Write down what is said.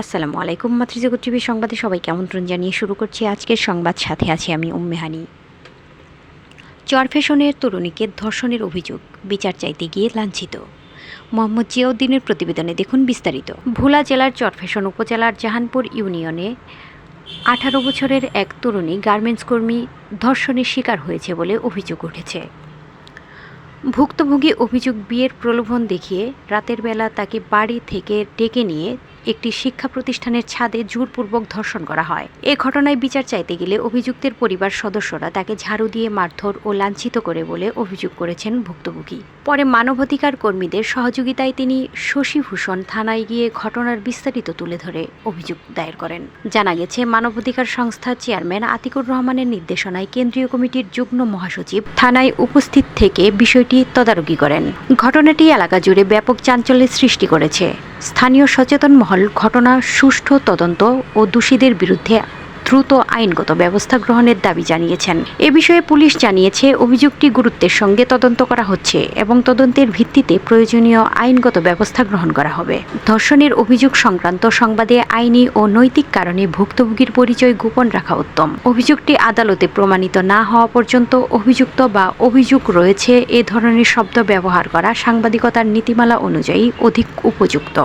আসসালামু আলাইকুম। মাতৃজগৎ টিভির সংবাদে সবাইকে আমন্ত্রণ জানিয়ে শুরু করছি আজকের সংবাদ। সাথে আছি আমি উম্মেহানি। চরফ্যাশনের তরুণীকে ধর্ষণের অভিযোগ, বিচার চাইতে গিয়ে লাঞ্ছিত। মোহাম্মদ জিয়াউদ্দিনের প্রতিবেদনে দেখুন বিস্তারিত। ভোলা জেলার চরফ্যাশন উপজেলার জাহানপুর ইউনিয়নে 18 বছরের এক তরুণী গার্মেন্টস কর্মী ধর্ষণের শিকার হয়েছে বলে অভিযোগ উঠেছে। ভুক্তভোগী অভিযোগ, বিয়ের প্রলোভন দেখিয়ে রাতের বেলা তাকে বাড়ি থেকে ডেকে নিয়ে একটি শিক্ষা প্রতিষ্ঠানের ছাদে জোরপূর্বক ধর্ষণ করা হয়। এ ঘটনায় বিচার চাইতে গেলে অভিযুক্তের পরিবার সদস্যরা তাকে ঝাড়ু দিয়ে মারধর ও লাঞ্ছিত করে বলে অভিযোগ করেছেন ভুক্তভোগী। পরে মানবাধিকার কর্মীদের সহযোগিতায় তিনি শশীভূষণ থানায় গিয়ে ঘটনার বিস্তারিত তুলে ধরে অভিযোগ দায়ের করেন। জানা গেছে, মানবাধিকার সংস্থার চেয়ারম্যান আতিকুর রহমানের নির্দেশনায় কেন্দ্রীয় কমিটির যুগ্ম মহাসচিব থানায় উপস্থিত থেকে বিষয়টি তদারকি করেন। ঘটনাটি এলাকা জুড়ে ব্যাপক চাঞ্চল্যের সৃষ্টি করেছে। স্থানীয় সচেতন মহল ঘটনা সুষ্ঠু তদন্ত ও দোষীদের বিরুদ্ধে দ্রুত আইনগত ব্যবস্থা গ্রহণের দাবি জানিয়েছেন। এ বিষয়ে পুলিশ জানিয়েছে, অভিযোগটি গুরুত্বের সঙ্গে তদন্ত করা হচ্ছে এবং তদন্তের ভিত্তিতে প্রয়োজনীয় আইনগত ব্যবস্থা গ্রহণ করা হবে। ধর্ষণের অভিযোগ সংক্রান্ত সংবাদে আইনি ও নৈতিক কারণে ভুক্তভোগীর পরিচয় গোপন রাখা উত্তম। অভিযোগটি আদালতে প্রমাণিত না হওয়া পর্যন্ত অভিযুক্ত বা অভিযোগ রয়েছে এ ধরনের শব্দ ব্যবহার করা সাংবাদিকতার নীতিমালা অনুযায়ী অধিক উপযুক্ত।